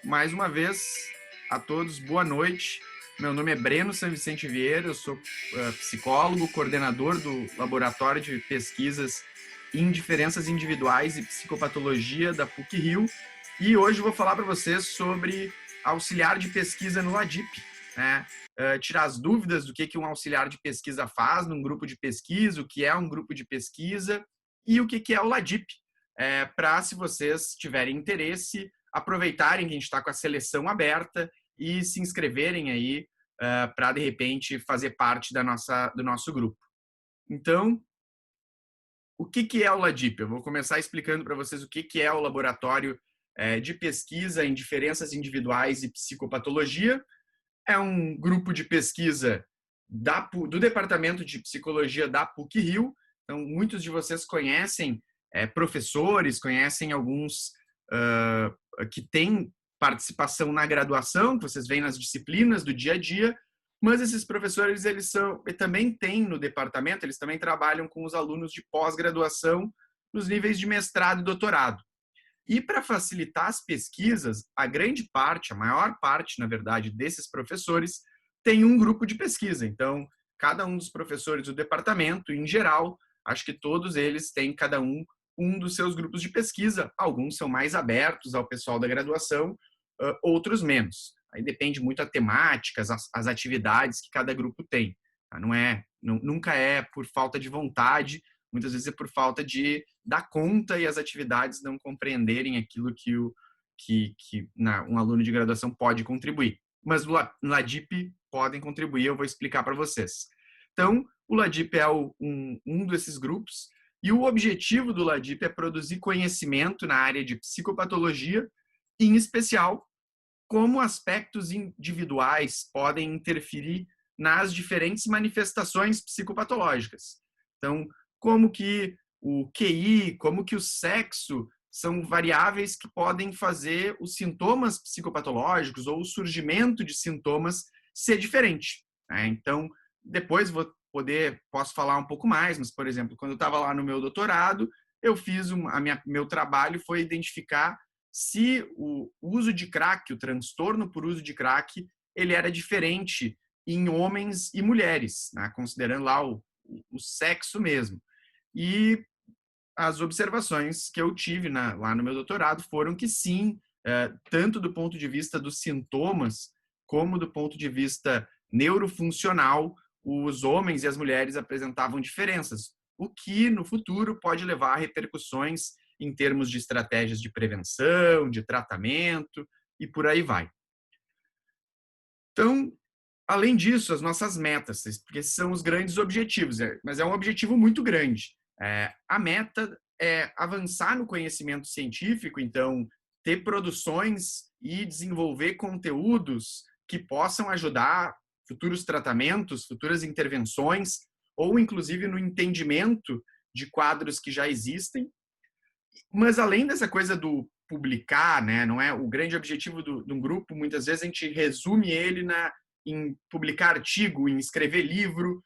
mais uma vez a todos, boa noite. Meu nome é Breno San Vicente Vieira, eu sou psicólogo, coordenador do Laboratório de Pesquisas em Diferenças Individuais e Psicopatologia da PUC-Rio, e hoje eu vou falar para vocês sobre auxiliar de pesquisa no LADIP, né? Tirar as dúvidas do que um auxiliar de pesquisa faz num grupo de pesquisa, o que é um grupo de pesquisa e o que é o LADIP, para, se vocês tiverem interesse, aproveitarem que a gente está com a seleção aberta e se inscreverem aí para, de repente, fazer parte do nosso grupo. Então, o que é o LADIP? Eu vou começar explicando para vocês o que é o Laboratório de Pesquisa em Diferenças Individuais e Psicopatologia. É um grupo de pesquisa do Departamento de Psicologia da PUC-Rio. Então, muitos de vocês conhecem professores, conhecem alguns que têm participação na graduação, que vocês veem nas disciplinas do dia a dia, mas esses professores, eles também têm no departamento, eles também trabalham com os alunos de pós-graduação nos níveis de mestrado e doutorado. E para facilitar as pesquisas, a grande parte, a maior parte, na verdade, desses professores tem um grupo de pesquisa. Então, cada um dos professores do departamento, em geral, acho que todos eles têm cada um dos seus grupos de pesquisa. Alguns são mais abertos ao pessoal da graduação, outros menos. Aí depende muito da temática, as atividades que cada grupo tem. Nunca é por falta de vontade, muitas vezes é por falta de dar conta e as atividades não compreenderem aquilo que um aluno de graduação pode contribuir. Mas no LADIP podem contribuir, eu vou explicar para vocês. Então, o LADIP é um desses grupos, e o objetivo do LADIP é produzir conhecimento na área de psicopatologia, em especial como aspectos individuais podem interferir nas diferentes manifestações psicopatológicas. Então, como que o QI, como que o sexo são variáveis que podem fazer os sintomas psicopatológicos ou o surgimento de sintomas ser diferente. Então, depois posso falar um pouco mais, mas, por exemplo, quando eu estava lá no meu doutorado, eu fiz meu trabalho foi identificar se o uso de crack, o transtorno por uso de crack, ele era diferente em homens e mulheres, né? Considerando lá o sexo mesmo. E as observações que eu tive lá no meu doutorado foram que sim, tanto do ponto de vista dos sintomas, como do ponto de vista neurofuncional, os homens e as mulheres apresentavam diferenças, o que no futuro pode levar a repercussões em termos de estratégias de prevenção, de tratamento e por aí vai. Então, além disso, as nossas metas, porque são os grandes objetivos, mas é um objetivo muito grande. A meta é avançar no conhecimento científico, então ter produções e desenvolver conteúdos que possam ajudar futuros tratamentos, futuras intervenções, ou inclusive no entendimento de quadros que já existem. Mas além dessa coisa do publicar, né, não é o grande objetivo de um grupo, muitas vezes a gente resume ele em publicar artigo, em escrever livro,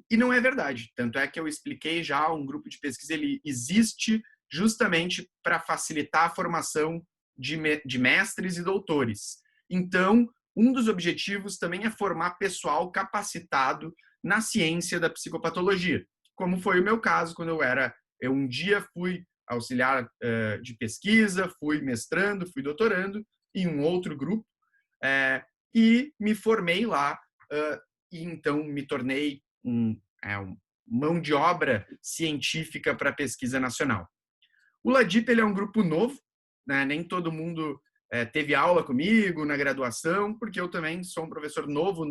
e não é verdade. Tanto é que eu expliquei já, um grupo de pesquisa ele existe justamente para facilitar a formação de mestres e doutores. Então, um dos objetivos também é formar pessoal capacitado na ciência da psicopatologia, como foi o meu caso quando eu um dia fui auxiliar de pesquisa, fui mestrando, fui doutorando em um outro grupo e me formei lá e então me tornei um mão de obra científica para a pesquisa nacional. O LADIP ele é um grupo novo, né? Nem todo mundo teve aula comigo na graduação, porque eu também sou um professor novo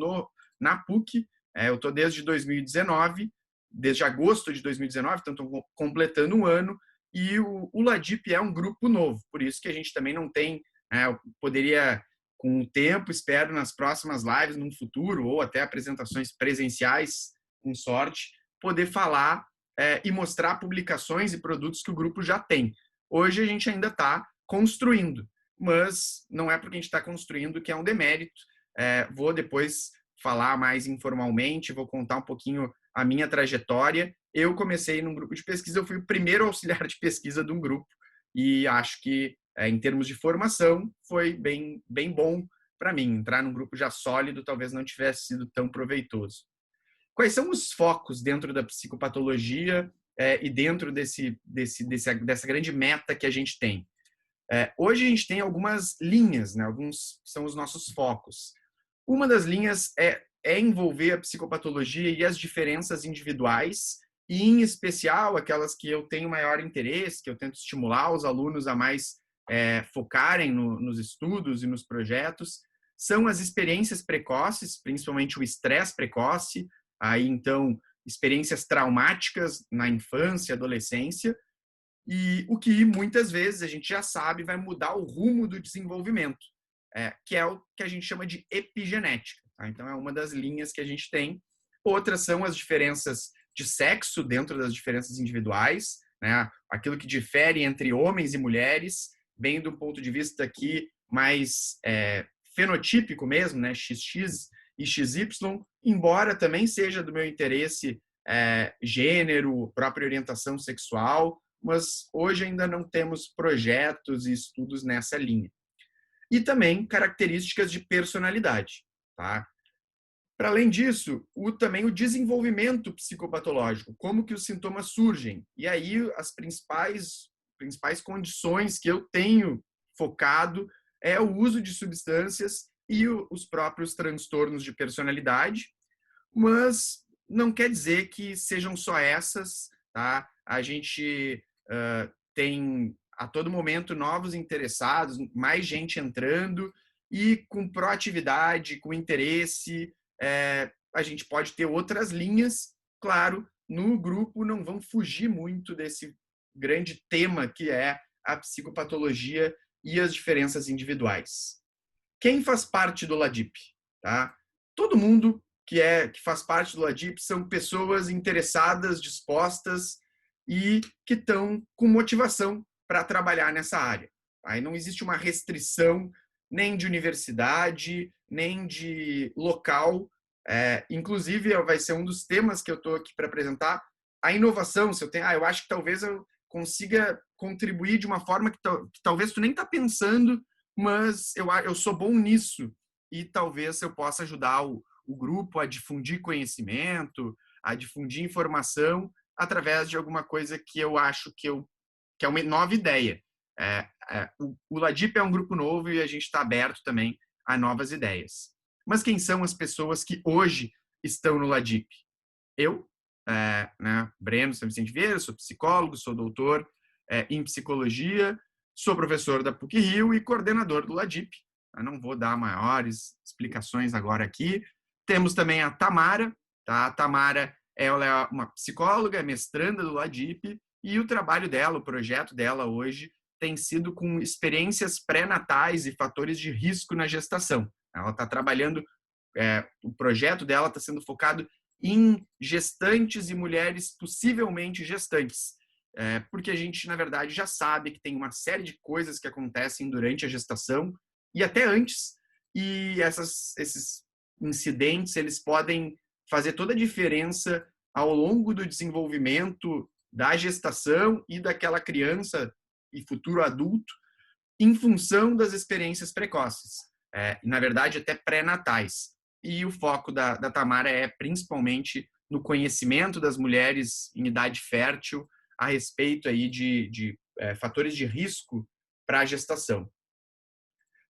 na PUC, eu estou desde 2019, desde agosto de 2019, então estou completando um ano, e o LADIP é um grupo novo, por isso que a gente também não tem, eu poderia, com o tempo, espero nas próximas lives, num futuro, ou até apresentações presenciais, com sorte, poder falar e mostrar publicações e produtos que o grupo já tem. Hoje a gente ainda está construindo, mas não é porque a gente está construindo que é um demérito. Vou depois falar mais informalmente, vou contar um pouquinho a minha trajetória. Eu comecei num grupo de pesquisa, eu fui o primeiro auxiliar de pesquisa de um grupo e acho que em termos de formação, foi bem bom para mim. Entrar num grupo já sólido talvez não tivesse sido tão proveitoso. Quais são os focos dentro da psicopatologia e dentro dessa grande meta que a gente tem? Hoje a gente tem algumas linhas, né? Alguns são os nossos focos. Uma das linhas é envolver a psicopatologia e as diferenças individuais, e em especial aquelas que eu tenho maior interesse, que eu tento estimular os alunos a mais focarem nos estudos e nos projetos, são as experiências precoces, principalmente o estresse precoce, aí então experiências traumáticas na infância, adolescência, e o que muitas vezes a gente já sabe vai mudar o rumo do desenvolvimento, que é o que a gente chama de epigenética. Tá? Então é uma das linhas que a gente tem. Outras são as diferenças de sexo dentro das diferenças individuais, né? Aquilo que difere entre homens e mulheres, bem do ponto de vista aqui mais fenotípico mesmo, né? XX e XY, embora também seja do meu interesse gênero, própria orientação sexual, mas hoje ainda não temos projetos e estudos nessa linha. E também características de personalidade. Tá? Para além disso, também o desenvolvimento psicopatológico, como que os sintomas surgem. E aí as principais condições que eu tenho focado é o uso de substâncias e os próprios transtornos de personalidade, mas não quer dizer que sejam só essas. Tá? A gente tem a todo momento novos interessados, mais gente entrando, e com proatividade, com interesse, a gente pode ter outras linhas. Claro, no grupo não vão fugir muito desse grande tema que é a psicopatologia e as diferenças individuais. Quem faz parte do LADIP? Tá? Todo mundo que faz parte do LADIP são pessoas interessadas, dispostas e que estão com motivação para trabalhar nessa área. Aí não existe uma restrição nem de universidade, nem de local. Inclusive, vai ser um dos temas que eu estou aqui para apresentar, a inovação. Se eu tenho, eu acho que talvez eu consiga contribuir de uma forma que talvez tu nem está pensando, mas eu sou bom nisso e talvez eu possa ajudar o grupo a difundir conhecimento, a difundir informação através de alguma coisa que eu acho que é uma nova ideia. O LADIP é um grupo novo e a gente está aberto também a novas ideias. Mas quem são as pessoas que hoje estão no LADIP? Eu, né, Breno São Vicente Vieira, sou psicólogo, sou doutor em psicologia, sou professor da PUC-Rio e coordenador do LADIP. Eu não vou dar maiores explicações agora aqui. Temos também a Tamara. Tá? A Tamara ela é uma psicóloga, mestranda do LADIP, e o trabalho dela, o projeto dela hoje, tem sido com experiências pré-natais e fatores de risco na gestação. Ela está trabalhando, o projeto dela está sendo focado em gestantes e mulheres possivelmente gestantes, porque a gente, na verdade, já sabe que tem uma série de coisas que acontecem durante a gestação e até antes, e esses incidentes eles podem fazer toda a diferença ao longo do desenvolvimento da gestação e daquela criança e futuro adulto em função das experiências precoces, na verdade até pré-natais. E o foco da Tamara é principalmente no conhecimento das mulheres em idade fértil a respeito aí de fatores de risco para a gestação.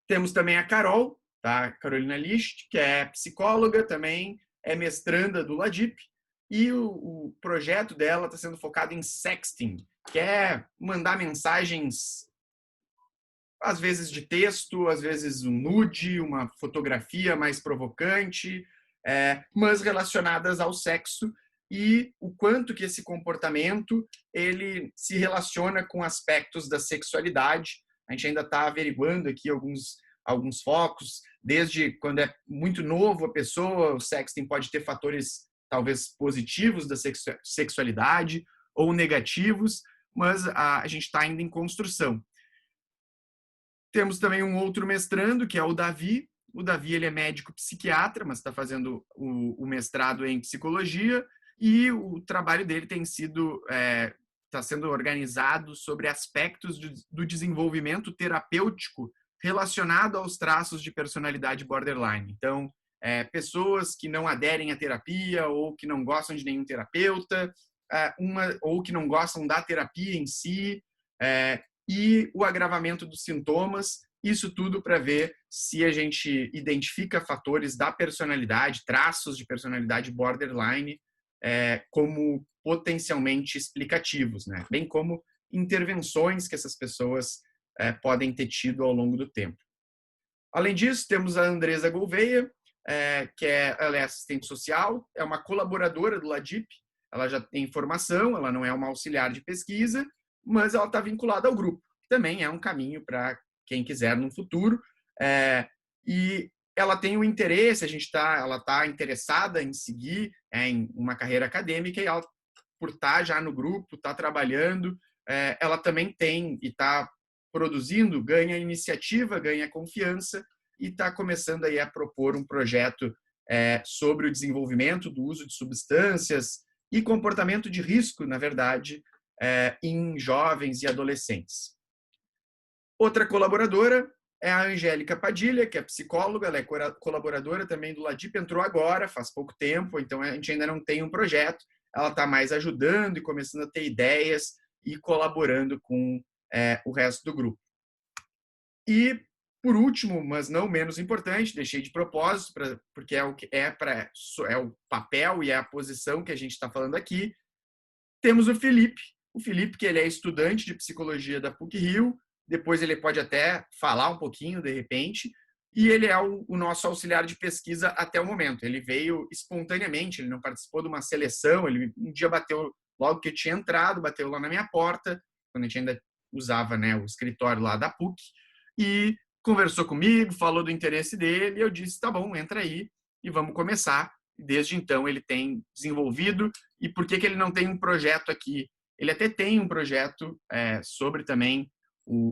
Temos também a Carol, tá? Carolina Licht, que é psicóloga também, é mestranda do LADIP, e o projeto dela está sendo focado em sexting, que é mandar mensagens, às vezes de texto, às vezes um nude, uma fotografia mais provocante, mas relacionadas ao sexo, e o quanto que esse comportamento ele se relaciona com aspectos da sexualidade. A gente ainda está averiguando aqui alguns focos, desde quando é muito novo a pessoa, o sexting pode ter fatores talvez positivos da sexualidade ou negativos, mas a gente está ainda em construção. Temos também um outro mestrando, que é o Davi. O Davi ele é médico psiquiatra, mas está fazendo o mestrado em psicologia, e o trabalho dele tem sido sendo organizado sobre aspectos do desenvolvimento terapêutico relacionado aos traços de personalidade borderline. Então, pessoas que não aderem à terapia ou que não gostam de nenhum terapeuta, ou que não gostam da terapia em si, e o agravamento dos sintomas, isso tudo para ver se a gente identifica fatores da personalidade, traços de personalidade borderline, como potencialmente explicativos, né? Bem como intervenções que essas pessoas podem ter tido ao longo do tempo. Além disso, temos a Andresa Gouveia, ela é assistente social, é uma colaboradora do LADIP, ela já tem formação, ela não é uma auxiliar de pesquisa, mas ela está vinculada ao grupo, que também é um caminho para quem quiser no futuro. E ela tem o interesse, ela está interessada em seguir em uma carreira acadêmica, e ela, por estar já no grupo, está trabalhando, ela também tem e está produzindo, ganha iniciativa, ganha confiança e está começando aí a propor um projeto sobre o desenvolvimento do uso de substâncias e comportamento de risco, na verdade, em jovens e adolescentes. Outra colaboradora é a Angélica Padilha, que é psicóloga, ela é colaboradora também do LADIP, entrou agora, faz pouco tempo, então a gente ainda não tem um projeto, ela está mais ajudando e começando a ter ideias e colaborando com o resto do grupo. E, por último, mas não menos importante, deixei de propósito, porque é o papel e é a posição que a gente está falando aqui, temos o Felipe. O Felipe, que ele é estudante de psicologia da PUC-Rio, depois ele pode até falar um pouquinho, de repente, e ele é o nosso auxiliar de pesquisa até o momento. Ele veio espontaneamente, ele não participou de uma seleção, ele um dia bateu, logo que eu tinha entrado, bateu lá na minha porta, quando a gente ainda usava, né, o escritório lá da PUC, e conversou comigo, falou do interesse dele, e eu disse, tá bom, entra aí e vamos começar. Desde então ele tem desenvolvido. E por que ele não tem um projeto aqui? Ele até tem um projeto sobre também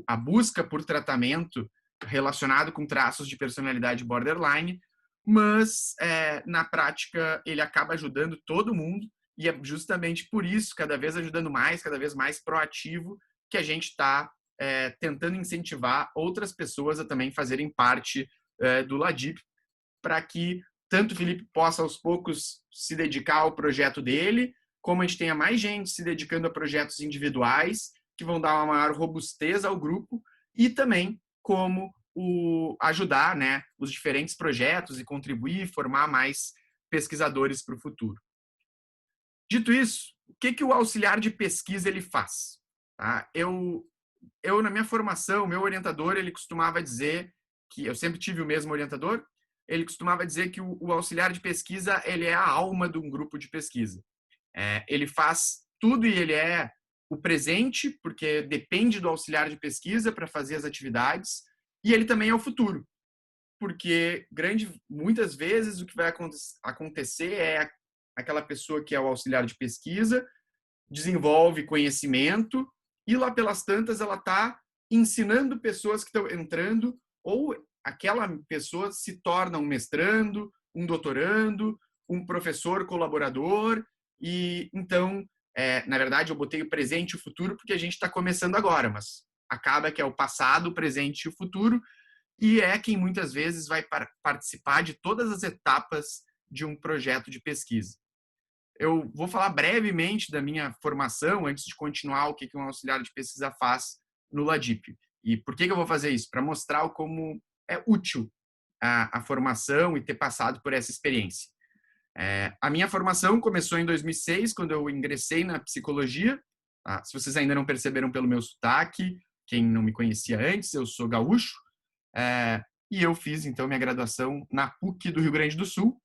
a busca por tratamento relacionado com traços de personalidade borderline, mas na prática ele acaba ajudando todo mundo, e é justamente por isso, cada vez ajudando mais, cada vez mais proativo, que a gente está tentando incentivar outras pessoas a também fazerem parte do LADIP, para que tanto o Felipe possa aos poucos se dedicar ao projeto dele, como a gente tenha mais gente se dedicando a projetos individuais, que vão dar uma maior robustez ao grupo, e também como ajudar, né, os diferentes projetos e contribuir e formar mais pesquisadores para o futuro. Dito isso, o que o auxiliar de pesquisa ele faz? Tá? Eu, na minha formação, meu orientador, ele costumava dizer que eu sempre tive o mesmo orientador, ele costumava dizer que o auxiliar de pesquisa ele é a alma de um grupo de pesquisa. Ele faz tudo e ele é o presente, porque depende do auxiliar de pesquisa para fazer as atividades, e ele também é o futuro, porque muitas vezes o que vai acontecer é aquela pessoa que é o auxiliar de pesquisa desenvolve conhecimento e lá pelas tantas ela está ensinando pessoas que estão entrando, ou aquela pessoa se torna um mestrando, um doutorando, um professor colaborador, e então, na verdade, eu botei o presente e o futuro porque a gente está começando agora, mas acaba que é o passado, o presente e o futuro, e é quem muitas vezes vai participar de todas as etapas de um projeto de pesquisa. Eu vou falar brevemente da minha formação antes de continuar o que um auxiliar de pesquisa faz no LADIP. E por que eu vou fazer isso? Para mostrar como é útil a formação e ter passado por essa experiência. A minha formação começou em 2006, quando eu ingressei na psicologia. Tá? Se vocês ainda não perceberam pelo meu sotaque, quem não me conhecia antes, eu sou gaúcho. E eu fiz, então, minha graduação na PUC do Rio Grande do Sul.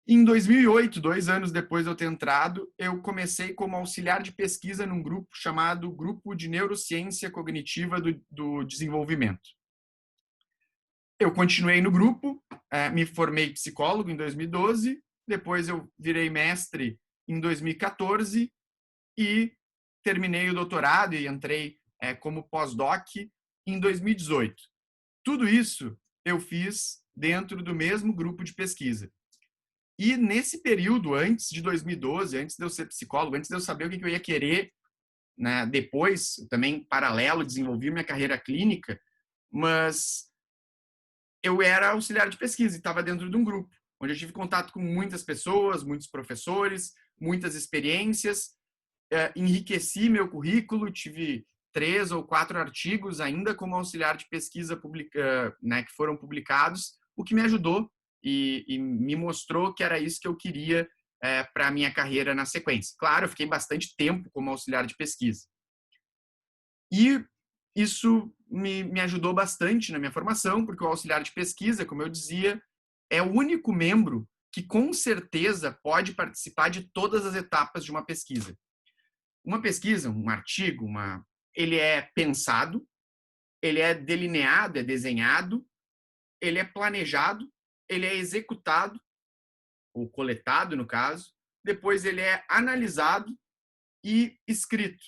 Em 2008, 2 anos depois de eu ter entrado, eu comecei como auxiliar de pesquisa num grupo chamado Grupo de Neurociência Cognitiva do Desenvolvimento. Eu continuei no grupo, me formei psicólogo em 2012, depois eu virei mestre em 2014 e terminei o doutorado e entrei como pós-doc em 2018. Tudo isso eu fiz dentro do mesmo grupo de pesquisa. E nesse período, antes de 2012, antes de eu ser psicólogo, antes de eu saber o que eu ia querer, né, depois, também, paralelo, desenvolvi minha carreira clínica, mas eu era auxiliar de pesquisa e estava dentro de um grupo, onde eu tive contato com muitas pessoas, muitos professores, muitas experiências, enriqueci meu currículo, tive 3 ou 4 artigos ainda como auxiliar de pesquisa né, que foram publicados, o que me ajudou e me mostrou que era isso que eu queria para a minha carreira na sequência. Claro, eu fiquei bastante tempo como auxiliar de pesquisa. E isso me ajudou bastante na minha formação, porque o auxiliar de pesquisa, como eu dizia, é o único membro que com certeza pode participar de todas as etapas de uma pesquisa. Uma pesquisa, um artigo, ele é pensado, ele é delineado, é desenhado, ele é planejado, ele é executado, ou coletado, no caso, depois ele é analisado e escrito.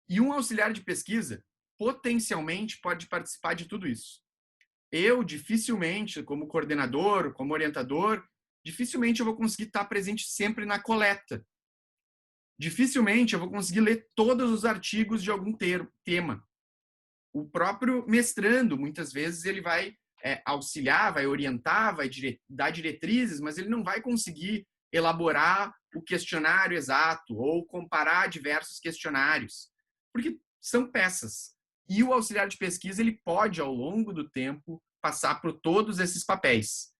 E um auxiliar de pesquisa, potencialmente, pode participar de tudo isso. Eu, dificilmente, como coordenador, como orientador, dificilmente eu vou conseguir estar presente sempre na coleta. Dificilmente eu vou conseguir ler todos os artigos de algum tema. O próprio mestrando, muitas vezes, ele vai auxiliar, vai orientar, vai dar diretrizes, mas ele não vai conseguir elaborar o questionário exato ou comparar diversos questionários, porque são peças. E o auxiliar de pesquisa, ele pode, ao longo do tempo, passar por todos esses papéis,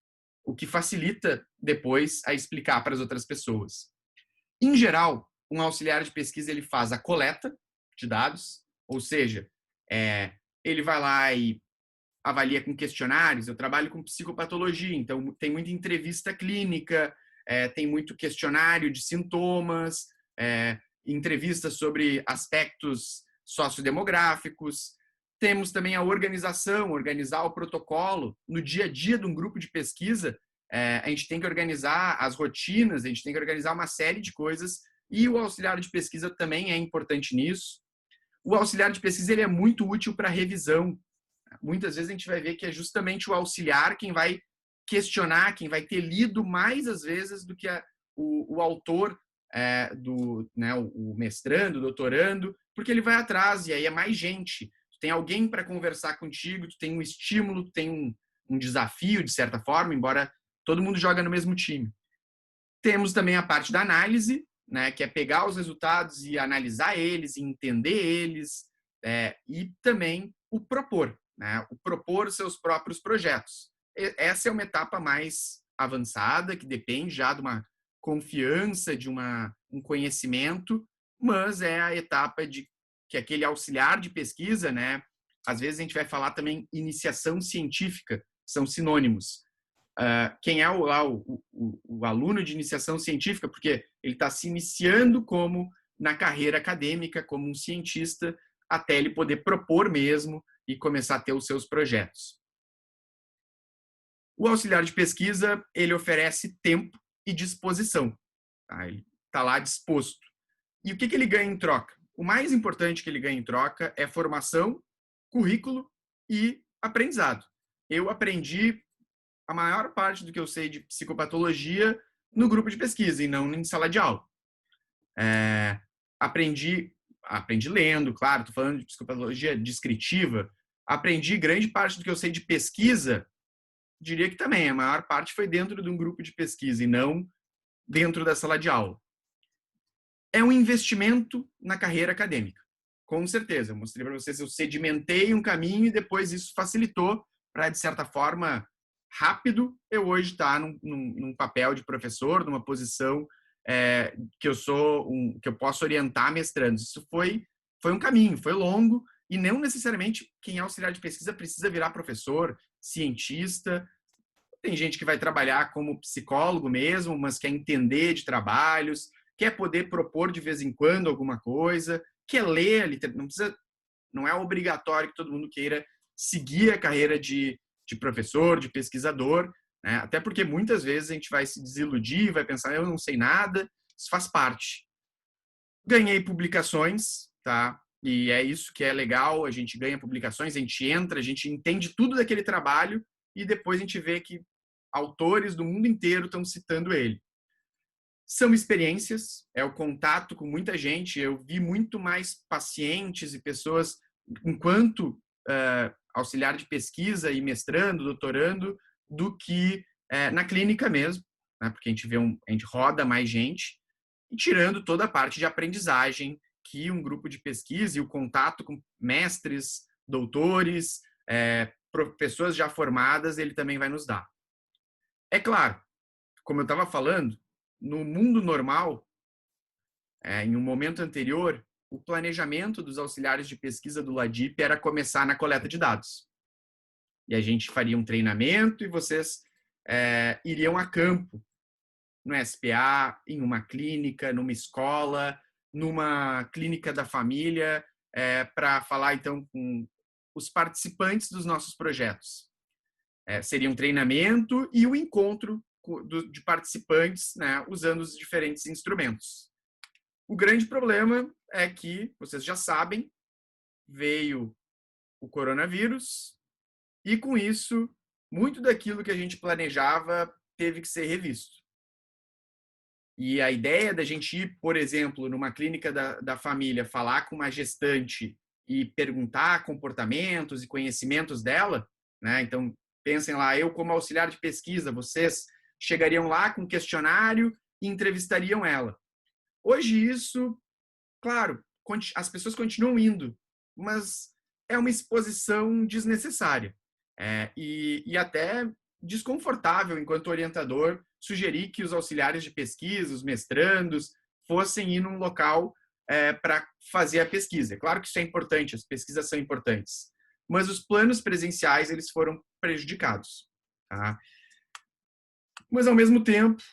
o que facilita depois a explicar para as outras pessoas. Em geral, um auxiliar de pesquisa ele faz a coleta de dados, ou seja, ele vai lá e avalia com questionários. Eu trabalho com psicopatologia, então tem muita entrevista clínica, tem muito questionário de sintomas, entrevistas sobre aspectos sociodemográficos. Temos também a organização, organizar o protocolo. No dia a dia de um grupo de pesquisa, a gente tem que organizar as rotinas, a gente tem que organizar uma série de coisas, e o auxiliar de pesquisa também é importante nisso. O auxiliar de pesquisa ele é muito útil para revisão. Muitas vezes a gente vai ver que é justamente o auxiliar quem vai questionar, quem vai ter lido mais às vezes do que o autor, né, o mestrando, o doutorando, porque ele vai atrás e aí é mais gente. Tu tem alguém para conversar contigo, tu tem um estímulo, tu tem um desafio, de certa forma, embora todo mundo joga no mesmo time. Temos também a parte da análise, né, que é pegar os resultados e analisar eles, e entender eles, e também o propor, né, o propor seus próprios projetos. Essa é uma etapa mais avançada, que depende já de uma confiança, de um conhecimento, mas é a etapa de que aquele auxiliar de pesquisa, né, às vezes a gente vai falar também iniciação científica, são sinônimos. Quem é o aluno de iniciação científica, porque ele está se iniciando na carreira acadêmica, como um cientista, até ele poder propor mesmo e começar a ter os seus projetos. O auxiliar de pesquisa, ele oferece tempo e disposição. Tá? Ele está lá disposto. E o que ele ganha em troca? O mais importante que ele ganha em troca é formação, currículo e aprendizado. Eu aprendi a maior parte do que eu sei de psicopatologia no grupo de pesquisa e não em sala de aula. Aprendi lendo, claro, estou falando de psicopatologia descritiva. Aprendi grande parte do que eu sei de pesquisa, diria que também, a maior parte foi dentro de um grupo de pesquisa e não dentro da sala de aula. É um investimento na carreira acadêmica, com certeza. Eu mostrei para vocês, eu sedimentei um caminho e depois isso facilitou para, de certa forma, rápido, eu hoje estar num papel de professor, numa posição que eu posso orientar mestrandos. Isso foi um caminho, foi longo, e não necessariamente quem é auxiliar de pesquisa precisa virar professor, cientista. Tem gente que vai trabalhar como psicólogo mesmo, mas quer entender de trabalhos, quer poder propor de vez em quando alguma coisa, quer ler, não é obrigatório que todo mundo queira seguir a carreira de professor, de pesquisador, né? Até porque muitas vezes a gente vai se desiludir, vai pensar, eu não sei nada, isso faz parte. Ganhei publicações, tá? E é isso que é legal, a gente ganha publicações, a gente entra, a gente entende tudo daquele trabalho e depois a gente vê que autores do mundo inteiro estão citando ele. São experiências, é o contato com muita gente. Eu vi muito mais pacientes e pessoas, enquanto auxiliar de pesquisa e mestrando, doutorando, do que na clínica mesmo, né? Porque a gente roda mais gente, e tirando toda a parte de aprendizagem que um grupo de pesquisa e o contato com mestres, doutores, pessoas já formadas, ele também vai nos dar. É claro, como eu estava falando, no mundo normal, em um momento anterior, o planejamento dos auxiliares de pesquisa do LADIP era começar na coleta de dados. E a gente faria um treinamento e vocês iriam a campo, no SPA, em uma clínica, numa escola, numa clínica da família, para falar, então, com os participantes dos nossos projetos. Seria um treinamento e o encontro de participantes, né, usando os diferentes instrumentos. O grande problema é que, vocês já sabem, veio o coronavírus e, com isso, muito daquilo que a gente planejava teve que ser revisto. E a ideia da gente ir, por exemplo, numa clínica da família, falar com uma gestante e perguntar comportamentos e conhecimentos dela, né? Então, pensem lá, eu como auxiliar de pesquisa, vocês chegariam lá com um questionário e entrevistariam ela. Hoje isso, claro, as pessoas continuam indo, mas é uma exposição desnecessária e até desconfortável enquanto orientador sugerir que os auxiliares de pesquisa, os mestrandos, fossem ir num local para fazer a pesquisa. É claro que isso é importante, as pesquisas são importantes, mas os planos presenciais eles foram prejudicados. Tá? Mas, ao mesmo tempo,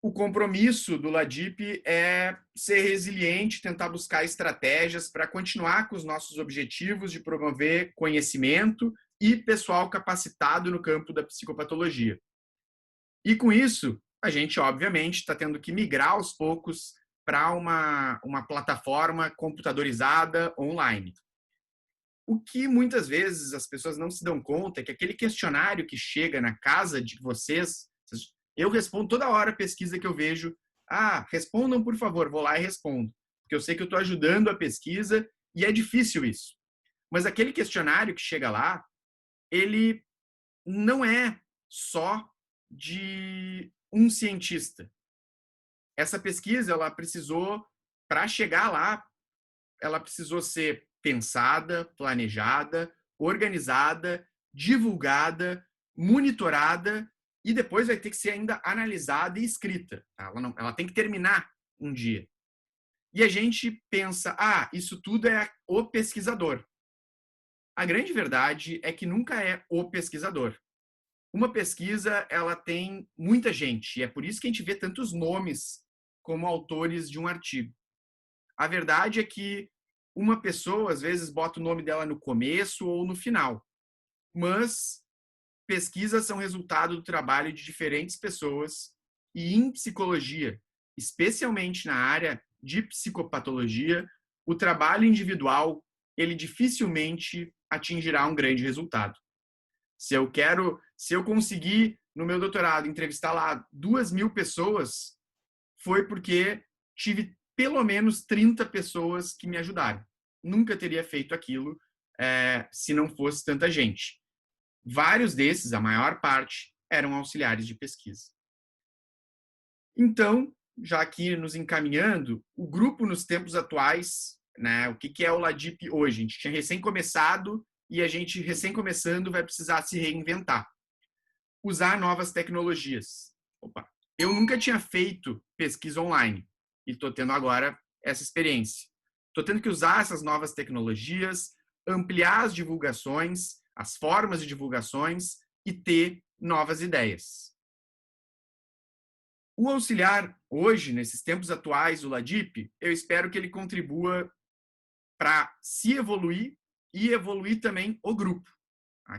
o compromisso do LADIP é ser resiliente, tentar buscar estratégias para continuar com os nossos objetivos de promover conhecimento e pessoal capacitado no campo da psicopatologia. E com isso, a gente, obviamente, está tendo que migrar aos poucos para uma plataforma computadorizada online. O que muitas vezes as pessoas não se dão conta é que aquele questionário que chega na casa de vocês, eu respondo toda hora a pesquisa que eu vejo. Respondam, por favor, vou lá e respondo. Porque eu sei que eu estou ajudando a pesquisa e é difícil isso. Mas aquele questionário que chega lá, ele não é só de um cientista. Essa pesquisa, ela precisou, para chegar lá, ela precisou ser pensada, planejada, organizada, divulgada, monitorada e depois vai ter que ser ainda analisada e escrita. Ela tem que terminar um dia. E a gente pensa, isso tudo é o pesquisador. A grande verdade é que nunca é o pesquisador. Uma pesquisa, ela tem muita gente, e é por isso que a gente vê tantos nomes como autores de um artigo. A verdade é que uma pessoa, às vezes, bota o nome dela no começo ou no final, mas pesquisas são resultado do trabalho de diferentes pessoas e em psicologia, especialmente na área de psicopatologia, o trabalho individual, ele dificilmente atingirá um grande resultado. Se eu conseguir, no meu doutorado, entrevistar lá 2.000 pessoas, foi porque tive pelo menos 30 pessoas que me ajudaram. Nunca teria feito aquilo se não fosse tanta gente. Vários desses, a maior parte, eram auxiliares de pesquisa. Então, já aqui nos encaminhando, o grupo nos tempos atuais, né, o que é o LADIP hoje? A gente tinha recém começado e a gente, recém começando, vai precisar se reinventar. Usar novas tecnologias. Eu nunca tinha feito pesquisa online e estou tendo agora essa experiência. Estou tendo que usar essas novas tecnologias, ampliar as divulgações, as formas de divulgações e ter novas ideias. O auxiliar, hoje, nesses tempos atuais, o LADIP, eu espero que ele contribua para se evoluir e evoluir também o grupo.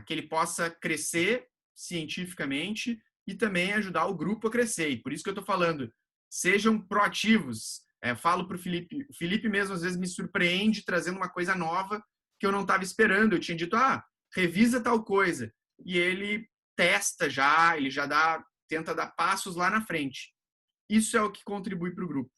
Que ele possa crescer cientificamente e também ajudar o grupo a crescer. E por isso que eu estou falando, sejam proativos. Falo para o Felipe mesmo às vezes me surpreende trazendo uma coisa nova que eu não estava esperando. Eu tinha dito, revisa tal coisa. E ele testa ele já tenta dar passos lá na frente. Isso é o que contribui para o grupo.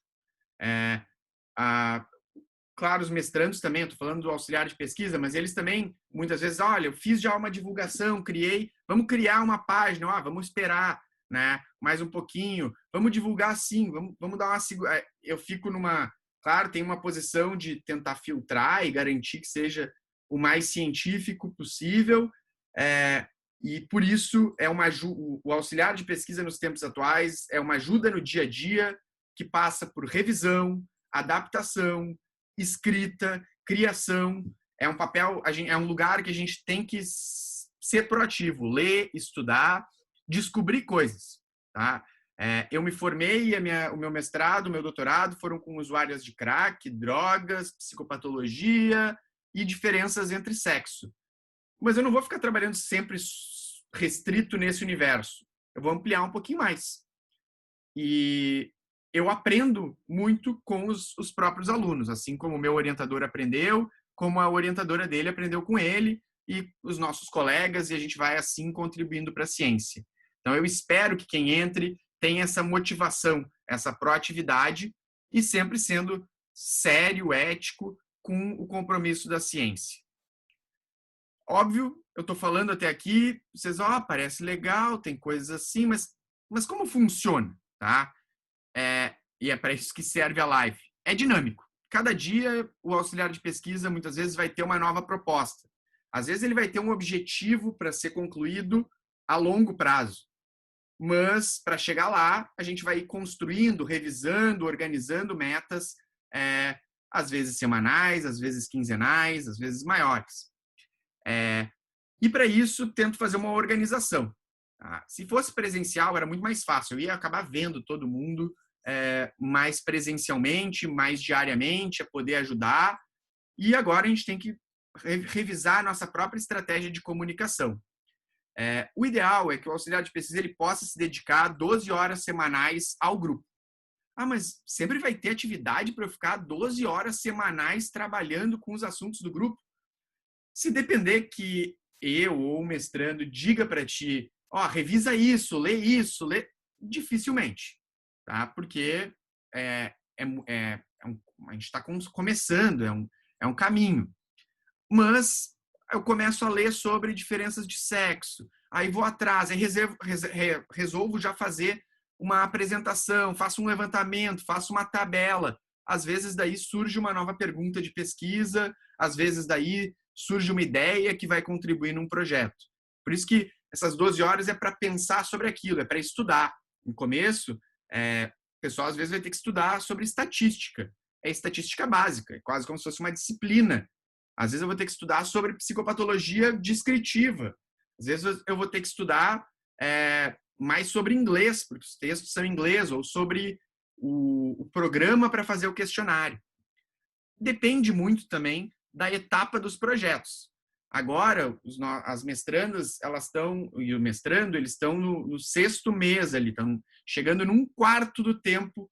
Claro, os mestrandos também, eu estou falando do auxiliar de pesquisa, mas eles também, muitas vezes, olha, eu fiz já uma divulgação, vamos criar uma página, vamos esperar, né, mais um pouquinho, vamos divulgar sim, vamos dar uma... Eu fico claro, tem uma posição de tentar filtrar e garantir que seja o mais científico possível, e por isso o auxiliar de pesquisa nos tempos atuais é uma ajuda no dia a dia que passa por revisão, adaptação, escrita, criação. É um papel, é um lugar que a gente tem que ser proativo, ler, estudar, descobrir coisas. Tá? Eu me formei, o meu mestrado, o meu doutorado foram com usuárias de crack, drogas, psicopatologia e diferenças entre sexo. Mas eu não vou ficar trabalhando sempre restrito nesse universo. Eu vou ampliar um pouquinho mais. E eu aprendo muito com os próprios alunos, assim como o meu orientador aprendeu, como a orientadora dele aprendeu com ele e os nossos colegas, e a gente vai assim contribuindo para a ciência. Então eu espero que quem entre tenha essa motivação, essa proatividade e sempre sendo sério, ético com o compromisso da ciência. Óbvio, eu estou falando até aqui, vocês, parece legal, tem coisas assim, mas como funciona, tá? E é para isso que serve a live. É dinâmico. Cada dia, o auxiliar de pesquisa, muitas vezes, vai ter uma nova proposta. Às vezes, ele vai ter um objetivo para ser concluído a longo prazo. Mas, para chegar lá, a gente vai ir construindo, revisando, organizando metas, às vezes semanais, às vezes quinzenais, às vezes maiores. E, para isso, tento fazer uma organização. Tá? Se fosse presencial, era muito mais fácil. Eu ia acabar vendo todo mundo mais presencialmente, mais diariamente, a poder ajudar. E agora a gente tem que revisar a nossa própria estratégia de comunicação. O ideal é que o auxiliar de pesquisa ele possa se dedicar 12 horas semanais ao grupo. Mas sempre vai ter atividade para eu ficar 12 horas semanais trabalhando com os assuntos do grupo? Se depender que eu ou o mestrando diga para ti, revisa isso, lê, dificilmente. Tá? Porque a gente está começando, é um caminho. Mas eu começo a ler sobre diferenças de sexo, aí vou atrás, aí resolvo já fazer uma apresentação, faço um levantamento, faço uma tabela. Às vezes daí surge uma nova pergunta de pesquisa, às vezes daí surge uma ideia que vai contribuir num projeto. Por isso que essas 12 horas é para pensar sobre aquilo, é para estudar. No começo, o pessoal às vezes vai ter que estudar sobre estatística. É estatística básica, é quase como se fosse uma disciplina. Às vezes eu vou ter que estudar sobre psicopatologia descritiva. Às vezes eu vou ter que estudar mais sobre inglês, porque os textos são em inglês, ou sobre o programa para fazer o questionário. Depende muito também da etapa dos projetos. Agora, as mestrandas, e o mestrando, eles estão no 6º mês ali, estão chegando num quarto do tempo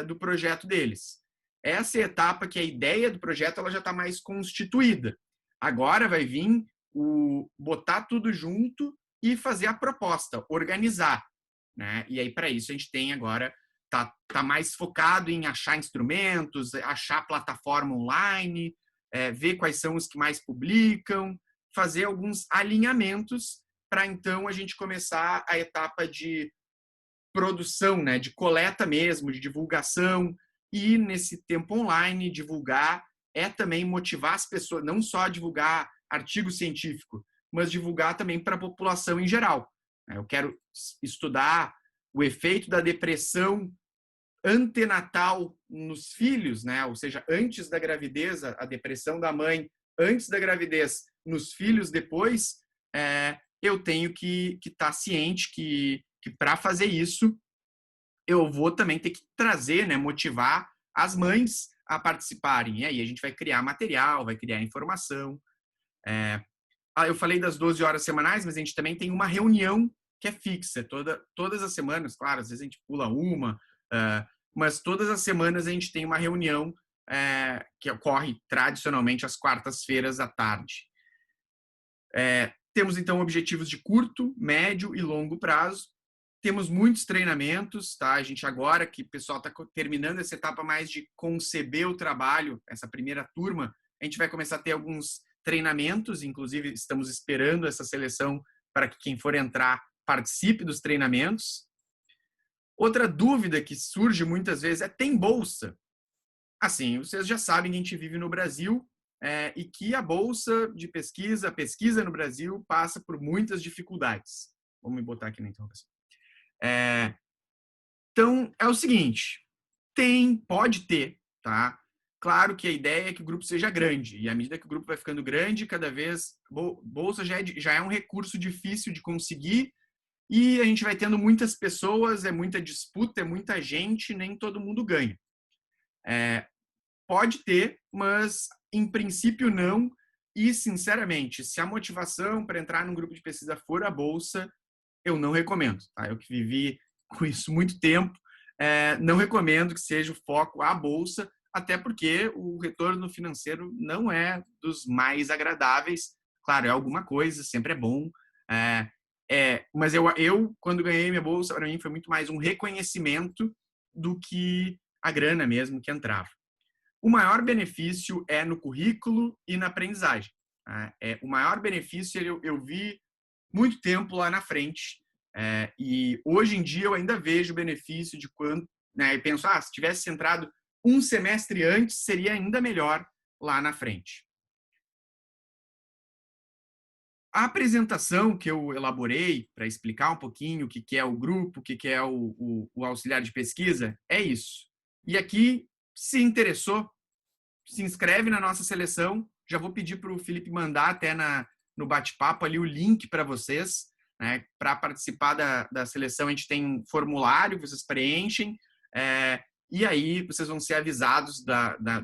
do projeto deles. Essa é a etapa que a ideia do projeto ela já está mais constituída. Agora vai vir botar tudo junto e fazer a proposta, organizar. Né? E aí, para isso, a gente tem agora, tá mais focado em achar instrumentos, achar plataforma online, ver quais são os que mais publicam, fazer alguns alinhamentos para, então, a gente começar a etapa de produção, né? De coleta mesmo, de divulgação, e nesse tempo online, divulgar também motivar as pessoas, não só divulgar artigo científico, mas divulgar também para a população em geral. Eu quero estudar o efeito da depressão antenatal nos filhos, né? Ou seja, antes da gravidez, a depressão da mãe antes da gravidez, nos filhos depois, eu tenho que estar ciente que para fazer isso, eu vou também ter que trazer, né, motivar as mães a participarem. E aí a gente vai criar material, vai criar informação. Eu falei das 12 horas semanais, mas a gente também tem uma reunião que é fixa, todas as semanas, claro, às vezes a gente pula uma, mas todas as semanas a gente tem uma reunião que ocorre tradicionalmente às quartas-feiras à tarde. Temos, então, objetivos de curto, médio e longo prazo. Temos muitos treinamentos, tá? A gente agora que o pessoal está terminando essa etapa mais de conceber o trabalho, essa primeira turma, a gente vai começar a ter alguns treinamentos, inclusive estamos esperando essa seleção para que quem for entrar participe dos treinamentos. Outra dúvida que surge muitas vezes é: tem bolsa? Assim, vocês já sabem que a gente vive no Brasil e que a bolsa de pesquisa, a pesquisa no Brasil passa por muitas dificuldades. Vamos me botar aqui na interrogação. Então, é o seguinte, pode ter, tá? Claro que a ideia é que o grupo seja grande, e à medida que o grupo vai ficando grande, cada vez, bolsa já é um recurso difícil de conseguir, e a gente vai tendo muitas pessoas, é muita disputa, é muita gente, nem todo mundo ganha. Pode ter, mas em princípio não, e sinceramente, se a motivação para entrar num grupo de pesquisa for a bolsa, eu não recomendo, tá? Eu que vivi com isso muito tempo, não recomendo que seja o foco a bolsa, até porque o retorno financeiro não é dos mais agradáveis. Claro, é alguma coisa, sempre é bom, mas eu, quando ganhei minha bolsa, para mim foi muito mais um reconhecimento do que a grana mesmo que entrava. O maior benefício é no currículo e na aprendizagem. O maior benefício eu vi muito tempo lá na frente, e hoje em dia eu ainda vejo o benefício de quando, né, eu penso, se tivesse entrado um semestre antes, seria ainda melhor lá na frente. A apresentação que eu elaborei para explicar um pouquinho o que é o grupo, o que é o auxiliar de pesquisa, é isso. E aqui, se interessou, se inscreve na nossa seleção. Já vou pedir para o Felipe mandar até no bate-papo ali o link para vocês, né? Para participar da seleção, a gente tem um formulário que vocês preenchem, e aí vocês vão ser avisados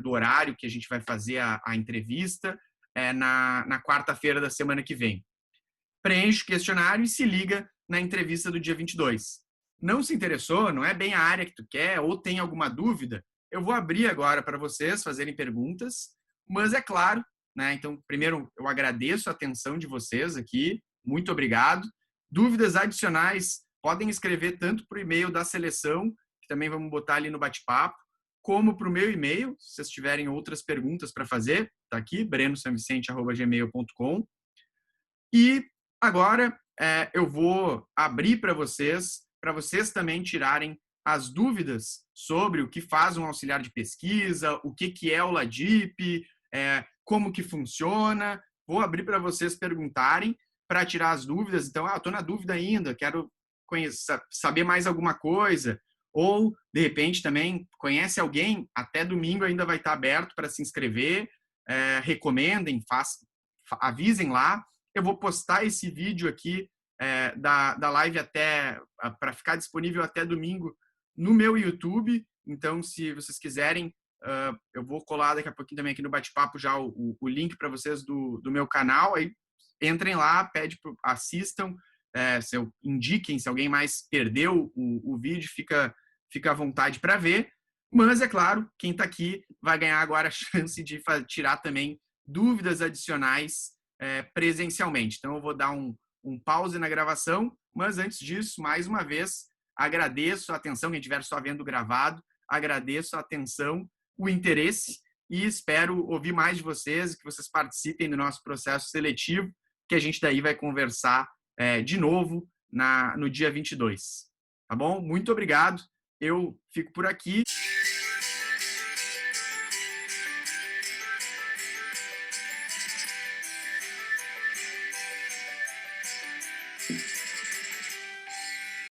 do horário que a gente vai fazer a entrevista na quarta-feira da semana que vem. Preenche o questionário e se liga na entrevista do dia 22. Não se interessou, não é bem a área que tu quer, ou tem alguma dúvida, eu vou abrir agora para vocês fazerem perguntas, mas é claro, né? Então, primeiro, eu agradeço a atenção de vocês aqui, muito obrigado. Dúvidas adicionais, podem escrever tanto para o e-mail da seleção, que também vamos botar ali no bate-papo, como para o meu e-mail, se vocês tiverem outras perguntas para fazer, tá aqui, brenosanvicente@gmail.com. E agora eu vou abrir para vocês também tirarem as dúvidas sobre o que faz um auxiliar de pesquisa, o que é o LADIP, como que funciona. Vou abrir para vocês perguntarem para tirar as dúvidas. Então, estou na dúvida ainda, quero saber mais alguma coisa. Ou, de repente, também conhece alguém, até domingo ainda vai estar aberto para se inscrever. Recomendem, avisem lá. Eu vou postar esse vídeo aqui da live para ficar disponível até domingo no meu YouTube. Então, se vocês quiserem, eu vou colar daqui a pouquinho também aqui no bate-papo já o link para vocês do meu canal. Aí entrem lá, assistam, indiquem se alguém mais perdeu o vídeo, fica à vontade para ver. Mas, é claro, quem está aqui vai ganhar agora a chance de tirar também dúvidas adicionais presencialmente. Então, eu vou dar um pause na gravação, mas antes disso, mais uma vez, agradeço a atenção, quem estiver só vendo gravado, agradeço a atenção, o interesse e espero ouvir mais de vocês, que vocês participem do nosso processo seletivo, que a gente daí vai conversar de novo no dia 22. Tá bom? Muito obrigado. Eu fico por aqui.